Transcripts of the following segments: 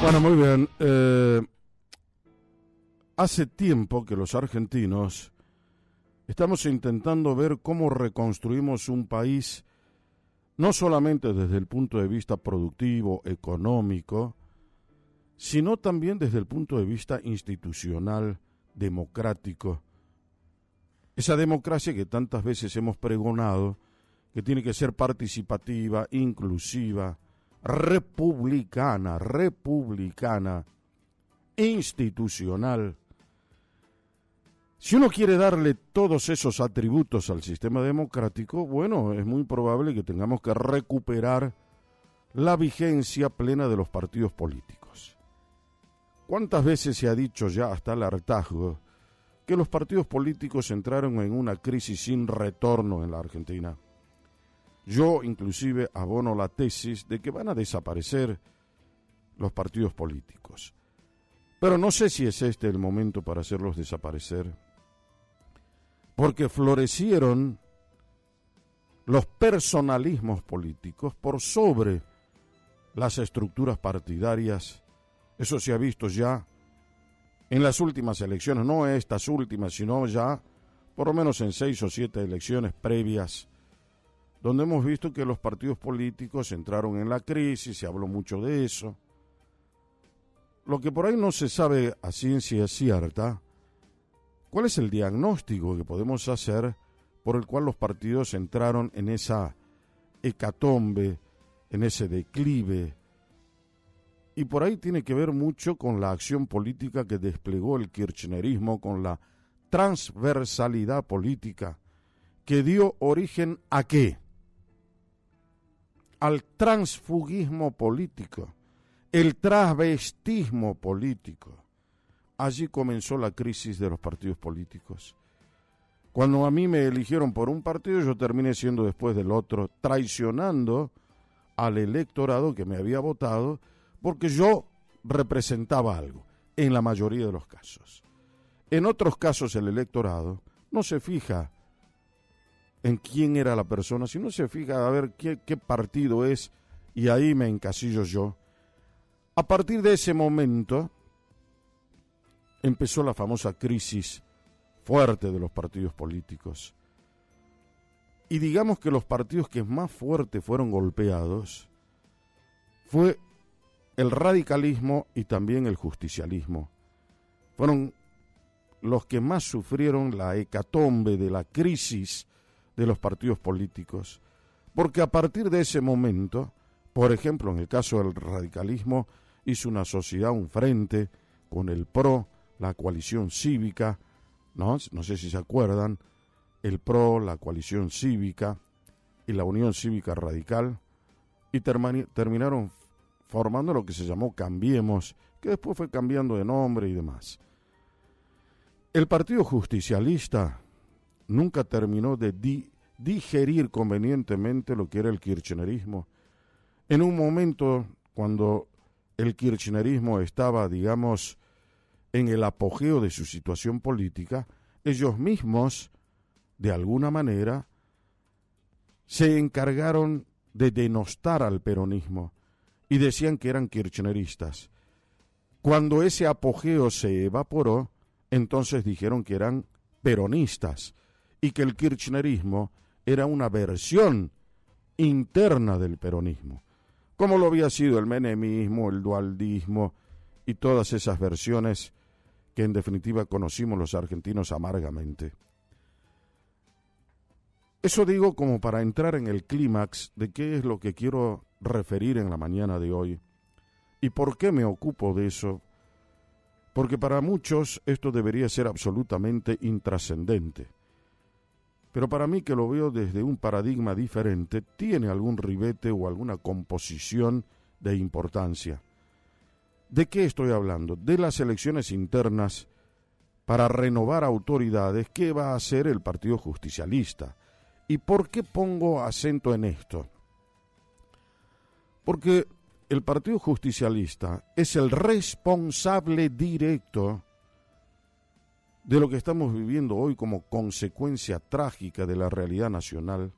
Bueno, muy bien. Hace tiempo que los argentinos estamos intentando ver cómo reconstruimos un país, no solamente desde el punto de vista productivo, económico, sino también desde el punto de vista institucional, democrático. Esa democracia que tantas veces hemos pregonado, que tiene que ser participativa, inclusiva, republicana, institucional. Si uno quiere darle todos esos atributos al sistema democrático, bueno, es muy probable que tengamos que recuperar la vigencia plena de los partidos políticos. ¿Cuántas veces se ha dicho ya hasta el hartazgo que los partidos políticos entraron en una crisis sin retorno en la Argentina? Yo inclusive abono la tesis de que van a desaparecer los partidos políticos. Pero no sé si es este el momento para hacerlos desaparecer, porque florecieron los personalismos políticos por sobre las estructuras partidarias. Eso se ha visto ya en las últimas elecciones, no estas últimas, sino ya por lo menos en 6 o 7 elecciones previas, donde hemos visto que los partidos políticos entraron en la crisis, se habló mucho de eso. Lo que por ahí no se sabe a ciencia cierta, ¿cuál es el diagnóstico que podemos hacer por el cual los partidos entraron en esa hecatombe, en ese declive? Y por ahí tiene que ver mucho con la acción política que desplegó el kirchnerismo, con la transversalidad política que dio origen ¿a qué? Al transfugismo político, el travestismo político. Allí comenzó la crisis de los partidos políticos. Cuando a mí me eligieron por un partido, yo terminé siendo después del otro, traicionando al electorado que me había votado, porque yo representaba algo, en la mayoría de los casos. En otros casos el electorado no se fija en quién era la persona, sino se fija a ver qué partido es, y ahí me encasillo yo. A partir de ese momento empezó la famosa crisis fuerte de los partidos políticos. Y digamos que los partidos que más fuerte fueron golpeados fue el radicalismo y también el justicialismo. Fueron los que más sufrieron la hecatombe de la crisis de los partidos políticos, porque a partir de ese momento, por ejemplo, en el caso del radicalismo, hizo una sociedad, un frente con el PRO, la coalición cívica, no sé si se acuerdan, el PRO, la coalición cívica y la Unión Cívica Radical, y terminaron formando lo que se llamó Cambiemos, que después fue cambiando de nombre y demás. El Partido Justicialista nunca terminó de digerir convenientemente lo que era el kirchnerismo. En un momento, cuando el kirchnerismo estaba, digamos, en el apogeo de su situación política, ellos mismos, de alguna manera, se encargaron de denostar al peronismo y decían que eran kirchneristas. Cuando ese apogeo se evaporó, entonces dijeron que eran peronistas y que el kirchnerismo era una versión interna del peronismo, como lo había sido el menemismo, el dualdismo y todas esas versiones que en definitiva conocimos los argentinos amargamente. Eso digo como para entrar en el clímax de qué es lo que quiero referir en la mañana de hoy y por qué me ocupo de eso, porque para muchos esto debería ser absolutamente intrascendente. Pero para mí, que lo veo desde un paradigma diferente, tiene algún ribete o alguna composición de importancia. ¿De qué estoy hablando? De las elecciones internas para renovar autoridades. ¿Qué va a hacer el Partido Justicialista? ¿Y por qué pongo acento en esto? Porque el Partido Justicialista es el responsable directo de lo que estamos viviendo hoy como consecuencia trágica de la realidad nacional.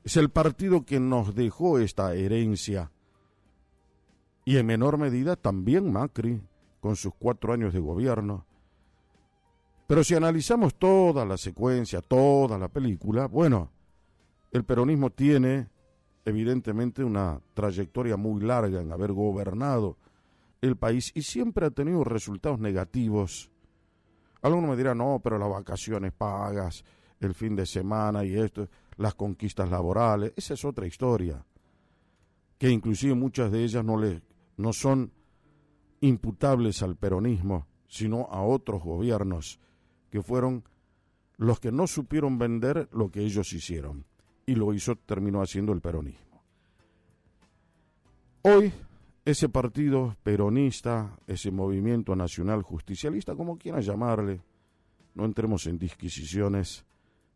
Es el partido que nos dejó esta herencia y en menor medida también Macri, con sus 4 años de gobierno. Pero si analizamos toda la secuencia, toda la película, bueno, el peronismo tiene evidentemente una trayectoria muy larga en haber gobernado el país y siempre ha tenido resultados negativos. Algunos me dirán, no, pero las vacaciones pagas, el fin de semana y esto, las conquistas laborales, esa es otra historia, que inclusive muchas de ellas no son imputables al peronismo, sino a otros gobiernos que fueron los que no supieron vender lo que ellos hicieron, y terminó haciendo el peronismo. Hoy, ese partido peronista, ese movimiento nacional justicialista, como quieran llamarle, no entremos en disquisiciones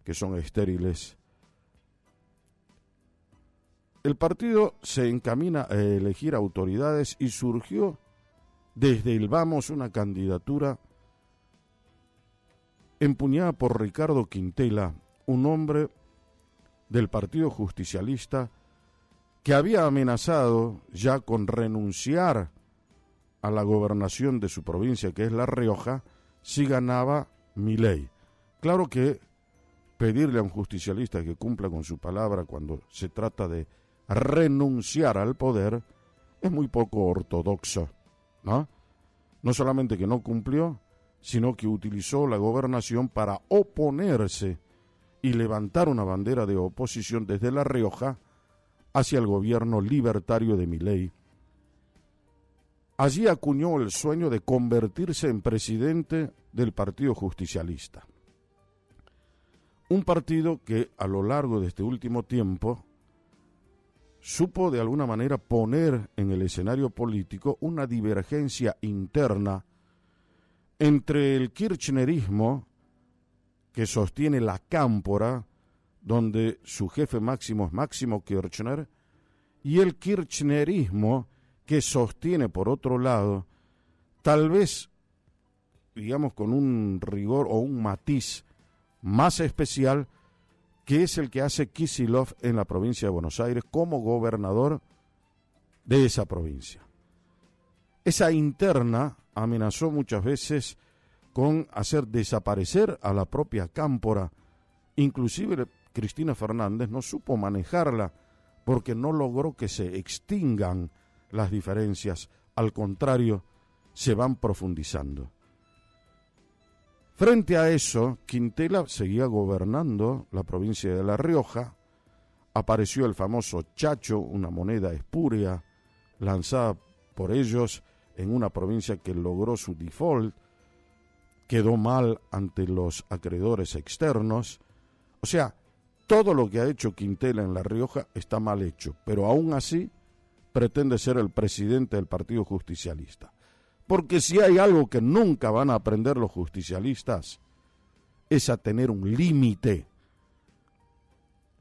que son estériles. El partido se encamina a elegir autoridades y surgió desde el Vamos una candidatura empuñada por Ricardo Quintela, un hombre del Partido Justicialista que había amenazado ya con renunciar a la gobernación de su provincia, que es La Rioja, si ganaba Milei. Claro que pedirle a un justicialista que cumpla con su palabra cuando se trata de renunciar al poder es muy poco ortodoxo, ¿no? No solamente que no cumplió, sino que utilizó la gobernación para oponerse y levantar una bandera de oposición desde La Rioja hacia el gobierno libertario de Milei. Allí acuñó el sueño de convertirse en presidente del Partido Justicialista. Un partido que a lo largo de este último tiempo supo de alguna manera poner en el escenario político una divergencia interna entre el kirchnerismo, que sostiene la cámpora, donde su jefe máximo es Máximo Kirchner, y el kirchnerismo, que sostiene por otro lado, tal vez, digamos, con un rigor o un matiz más especial, que es el que hace Kicillof en la provincia de Buenos Aires como gobernador de esa provincia. Esa interna amenazó muchas veces con hacer desaparecer a la propia cámpora. Inclusive Cristina Fernández no supo manejarla porque no logró que se extingan las diferencias, al contrario, se van profundizando. Frente a eso, Quintela seguía gobernando la provincia de La Rioja, apareció el famoso Chacho, una moneda espúrea lanzada por ellos en una provincia que logró su default, quedó mal ante los acreedores externos. O sea, todo lo que ha hecho Quintela en La Rioja está mal hecho, pero aún así pretende ser el presidente del Partido Justicialista. Porque si hay algo que nunca van a aprender los justicialistas, es a tener un límite.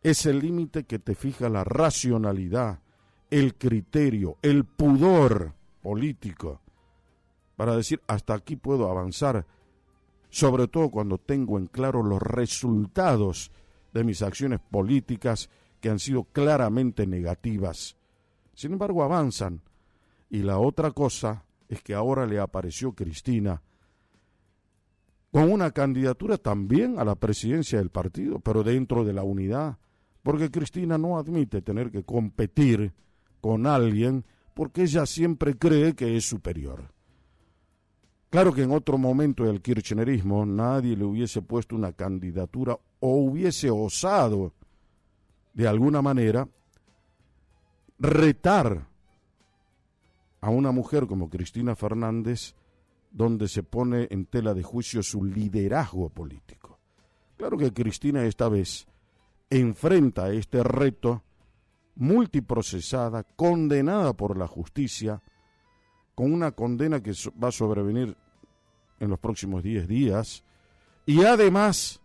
Es el límite que te fija la racionalidad, el criterio, el pudor político, para decir, hasta aquí puedo avanzar, sobre todo cuando tengo en claro los resultados de mis acciones políticas que han sido claramente negativas. Sin embargo, avanzan. Y la otra cosa es que ahora le apareció Cristina con una candidatura también a la presidencia del partido, pero dentro de la unidad, porque Cristina no admite tener que competir con alguien porque ella siempre cree que es superior. Claro que en otro momento del kirchnerismo nadie le hubiese puesto una candidatura o hubiese osado de alguna manera retar a una mujer como Cristina Fernández, donde se pone en tela de juicio su liderazgo político. Claro que Cristina esta vez enfrenta este reto multiprocesada, condenada por la justicia, con una condena que va a sobrevenir en los próximos 10 días, y además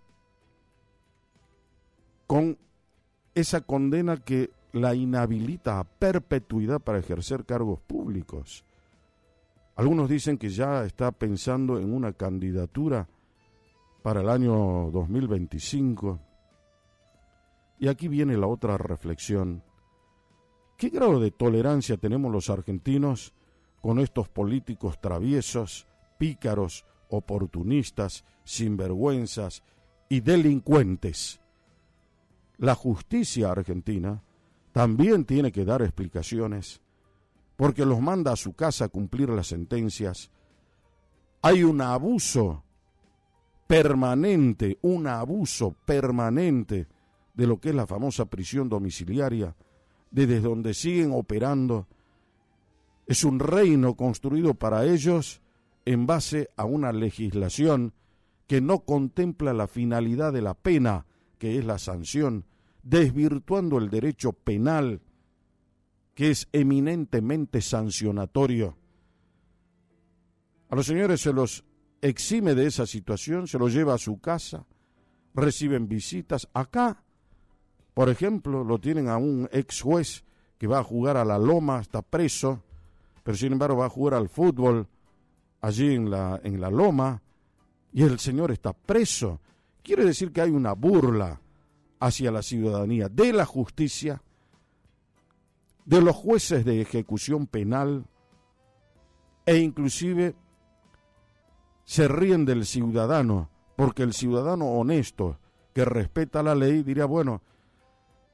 con esa condena que la inhabilita a perpetuidad para ejercer cargos públicos. Algunos dicen que ya está pensando en una candidatura para el año 2025. Y aquí viene la otra reflexión, ¿Qué grado de tolerancia tenemos los argentinos con estos políticos traviesos, pícaros, oportunistas, sinvergüenzas y delincuentes? La justicia argentina también tiene que dar explicaciones, porque los manda a su casa a cumplir las sentencias. Hay un abuso permanente de lo que es la famosa prisión domiciliaria, desde donde siguen operando. Es un reino construido para ellos en base a una legislación que no contempla la finalidad de la pena, que es la sanción, desvirtuando el derecho penal, que es eminentemente sancionatorio. A los señores se los exime de esa situación, se los lleva a su casa, reciben visitas. Acá, por ejemplo, lo tienen a un ex juez que va a jugar a la Loma, está preso, pero sin embargo va a jugar al fútbol allí en la Loma, y el señor está preso. Quiere decir que hay una burla hacia la ciudadanía, de la justicia, de los jueces de ejecución penal, e inclusive se ríen del ciudadano, porque el ciudadano honesto que respeta la ley diría, bueno,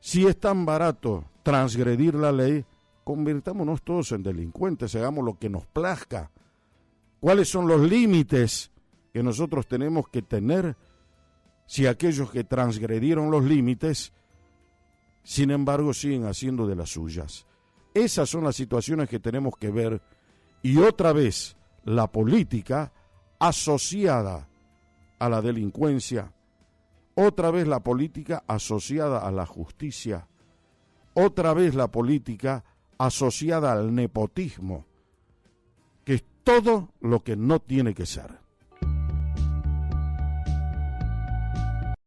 si es tan barato transgredir la ley, convirtámonos todos en delincuentes, hagamos lo que nos plazca. ¿Cuáles son los límites que nosotros tenemos que tener si aquellos que transgredieron los límites, sin embargo, siguen haciendo de las suyas? Esas son las situaciones que tenemos que ver, y otra vez la política asociada a la delincuencia, otra vez la política asociada a la justicia, otra vez la política asociada al nepotismo, que es todo lo que no tiene que ser.